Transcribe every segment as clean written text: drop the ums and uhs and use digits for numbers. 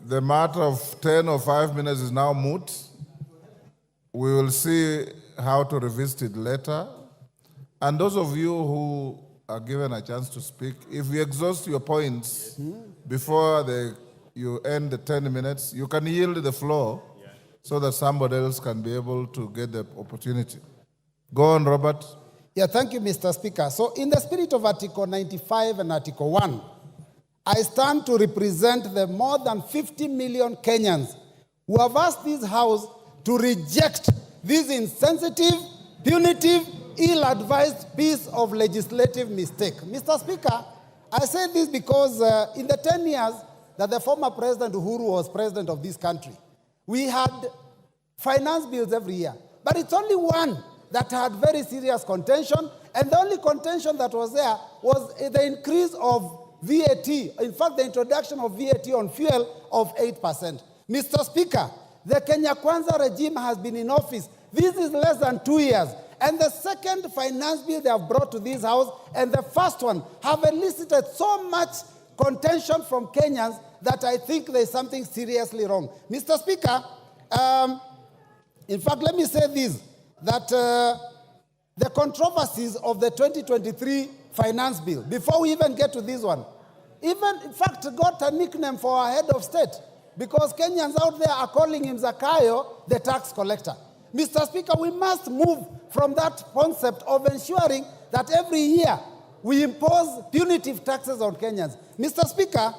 The matter of 10 or 5 minutes is now moot. We will see how to revisit it later. And those of you who are given a chance to speak, if you exhaust your points before you end the 10 minutes, you can yield the floor so that somebody else can be able to get the opportunity. Go on, Robert. Yeah, thank you, Mr. Speaker. So in the spirit of Article 95 and Article 1, I stand to represent the more than 50 million Kenyans who have asked this House to reject this insensitive, punitive, ill-advised piece of legislative mistake. Mr. Speaker, I say this because in the 10 years that the former President Uhuru was president of this country, we had finance bills every year. But it's only one that had very serious contention, and the only contention that was there was the increase of VAT, in fact, the introduction of VAT on fuel of 8%. Mr. Speaker, the Kenya Kwanza regime has been in office. This is less than 2 years. And the second finance bill they have brought to this House and the first one have elicited so much contention from Kenyans that I think there is something seriously wrong. Mr. Speaker, in fact, let me say this, that the controversies of the 2023 finance bill, before we even get to this one, even, in fact, got a nickname for our head of state because Kenyans out there are calling him Zakayo, the tax collector. Mr. Speaker, we must move from that concept of ensuring that every year we impose punitive taxes on Kenyans. Mr. Speaker,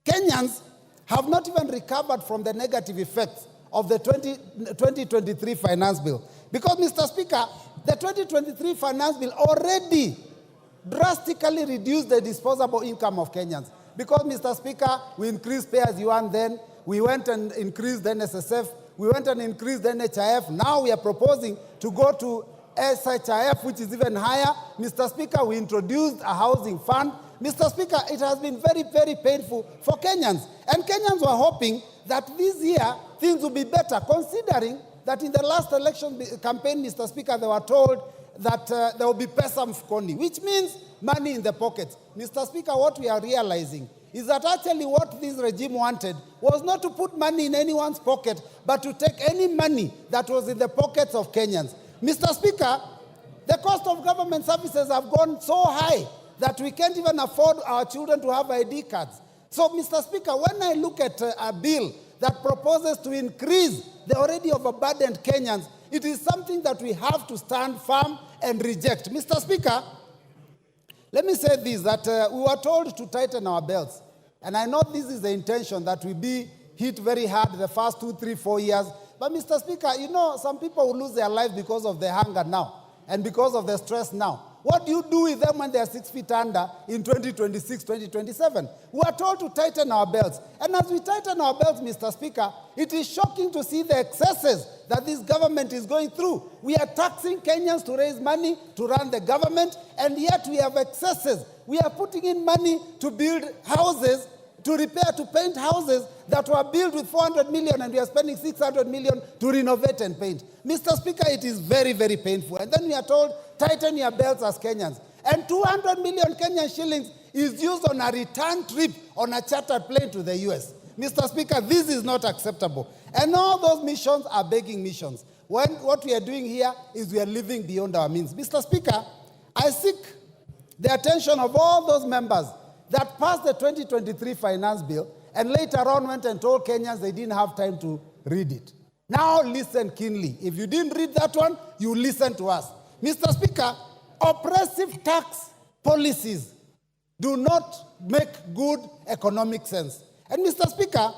Kenyans have not even recovered from the negative effects of the 2023 finance bill. Because, Mr. Speaker, the 2023 finance bill already drastically reduced the disposable income of Kenyans. Because, Mr. Speaker, we increased pay as you earn then, we went and increased the NSSF, we went and increased the NHIF. Now we are proposing to go to SHIF, which is even higher. Mr. Speaker, we introduced a housing fund. Mr. Speaker, it has been very, very painful for Kenyans. And Kenyans were hoping that this year things will be better, considering that in the last election campaign, Mr. Speaker, they were told that there will be pesa mfukoni, which means money in the pockets. Mr. Speaker, what we are realizing is that actually what this regime wanted was not to put money in anyone's pocket, but to take any money that was in the pockets of Kenyans. Mr. Speaker, the cost of government services have gone so high that we can't even afford our children to have ID cards. So, Mr. Speaker, when I look at a bill that proposes to increase the already overburdened Kenyans, it is something that we have to stand firm and reject. Mr. Speaker, let me say this, that we were told to tighten our belts. And I know this is the intention, that we be hit very hard the first 2, 3, 4 years. But, Mr. Speaker, you know, some people will lose their lives because of the hunger now and because of the stress now. What do you do with them when they are 6 feet under in 2026, 2027? We are told to tighten our belts. And as we tighten our belts, Mr. Speaker, it is shocking to see the excesses that this government is going through. We are taxing Kenyans to raise money to run the government, and yet we have excesses. We are putting in money to build houses, to repair, to paint houses that were built with 400 million, and we are spending 600 million to renovate and paint. Mr. Speaker, it is very, very painful. And then we are told, tighten your belts as Kenyans. And 200 million Kenyan shillings is used on a return trip on a chartered plane to the US. Mr. Speaker, this is not acceptable. And all those missions are begging missions. When what we are doing here is we are living beyond our means. Mr. Speaker, I seek the attention of all those members that passed the 2023 finance bill and later on went and told Kenyans they didn't have time to read it. Now listen keenly. If you didn't read that one, you listen to us. Mr. Speaker, oppressive tax policies do not make good economic sense. And Mr. Speaker,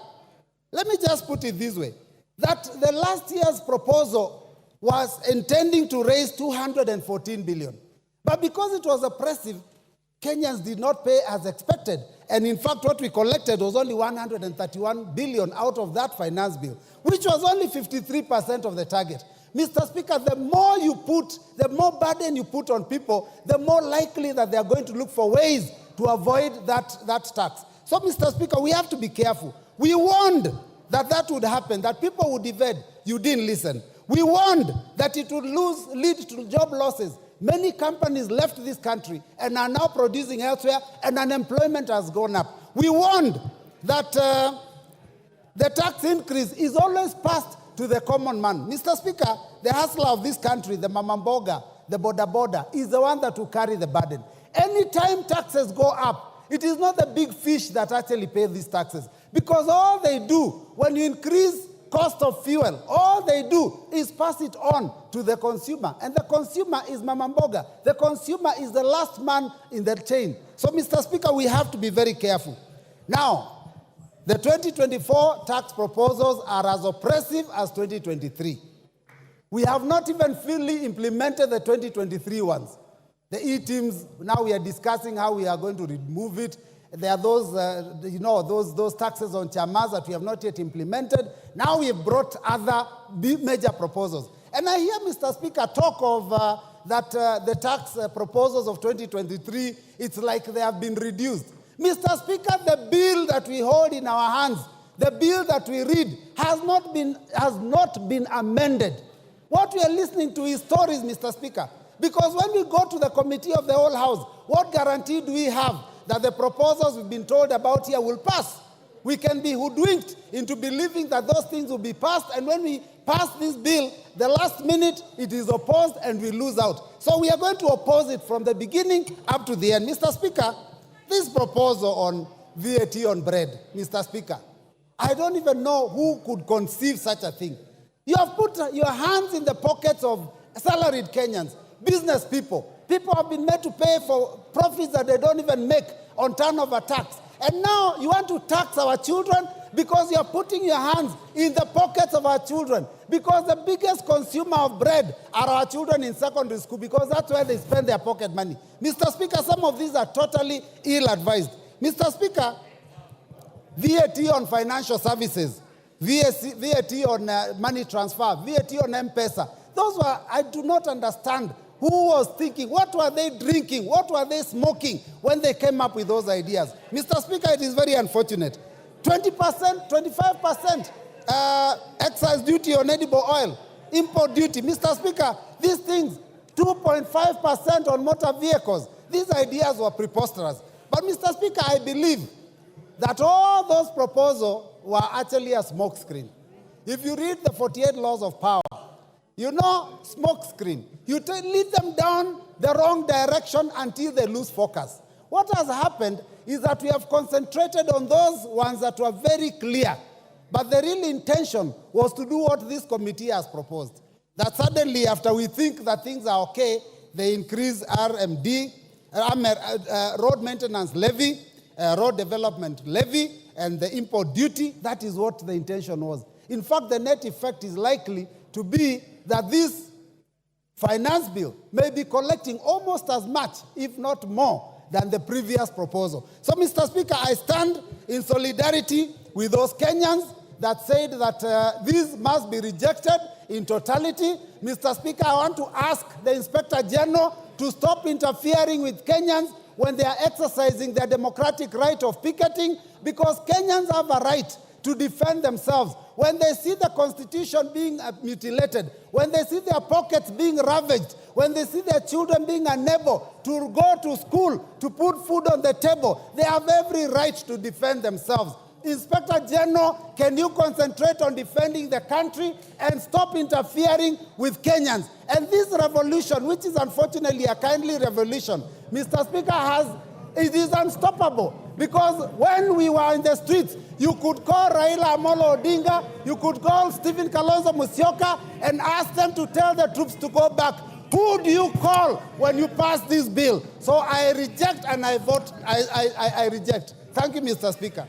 let me just put it this way, that the last year's proposal was intending to raise 214 billion. But because it was oppressive, Kenyans did not pay as expected. And in fact, what we collected was only 131 billion out of that finance bill, which was only 53% of the target. Mr. Speaker, the more burden you put on people, the more likely that they are going to look for ways to avoid that tax. So, Mr. Speaker, we have to be careful. We warned that would happen, that people would evade. You didn't listen. We warned that it would lead to job losses. Many companies left this country and are now producing elsewhere, and unemployment has gone up. We warned that the tax increase is always passed to the common man. Mr. Speaker, the hustler of this country, the mamamboga, the boda, is the one that will carry the burden. Anytime taxes go up, it is not the big fish that actually pay these taxes. Because all they do, when you increase cost of fuel, all they do is pass it on to the consumer. And the consumer is mamamboga. The consumer is the last man in the chain. So, Mr. Speaker, we have to be very careful. Now, the 2024 tax proposals are as oppressive as 2023. We have not even fully implemented the 2023 ones. The E-teams, now we are discussing how we are going to remove it. There are those, those taxes on chamas that we have not yet implemented. Now we have brought other major proposals. And I hear, Mr. Speaker, talk of the tax proposals of 2023, it's like they have been reduced. Mr. Speaker, the bill that we hold in our hands, the bill that we read, has not been amended. What we are listening to is stories, Mr. Speaker. Because when we go to the committee of the whole House, what guarantee do we have that the proposals we've been told about here will pass? We can be hoodwinked into believing that those things will be passed, and when we pass this bill, the last minute it is opposed and we lose out. So we are going to oppose it from the beginning up to the end. Mr. Speaker, this proposal on VAT on bread, Mr. Speaker, I don't even know who could conceive such a thing. You have put your hands in the pockets of salaried Kenyans, business people. People have been made to pay for profits that they don't even make on turnover tax. And now you want to tax our children because you are putting your hands in the pockets of our children. Because the biggest consumer of bread are our children in secondary school, because that's where they spend their pocket money. Mr. Speaker, some of these are totally ill-advised. Mr. Speaker, VAT on financial services, VAT on money transfer, VAT on M-Pesa, those were, I do not understand who was thinking, what were they drinking, what were they smoking when they came up with those ideas. Mr. Speaker, it is very unfortunate. 20%, 25% excise duty on edible oil, import duty. Mr. Speaker, these things, 2.5% on motor vehicles. These ideas were preposterous. But Mr. Speaker, I believe that all those proposals were actually a smokescreen. If you read the 48 laws of power, you know, smokescreen. You lead them down the wrong direction until they lose focus. What has happened is that we have concentrated on those ones that were very clear. But the real intention was to do what this committee has proposed. That suddenly, after we think that things are okay, they increase RMD, road maintenance levy, road development levy, and the import duty. That is what the intention was. In fact, the net effect is likely to be that this finance bill may be collecting almost as much, if not more, than the previous proposal. So, Mr. Speaker, I stand in solidarity with those Kenyans that said that this must be rejected in totality. Mr. Speaker, I want to ask the Inspector General to stop interfering with Kenyans when they are exercising their democratic right of picketing, because Kenyans have a right to defend themselves. When they see the Constitution being mutilated, when they see their pockets being ravaged, when they see their children being unable to go to school, to put food on the table, they have every right to defend themselves. Inspector General, can you concentrate on defending the country and stop interfering with Kenyans? And this revolution, which is unfortunately a kindly revolution, Mr. Speaker, it is unstoppable. Because when we were in the streets, you could call Raila Amolo Odinga, you could call Stephen Kalonzo Musyoka and ask them to tell the troops to go back. Who do you call when you pass this bill? So I reject and I vote, I reject. Thank you, Mr. Speaker.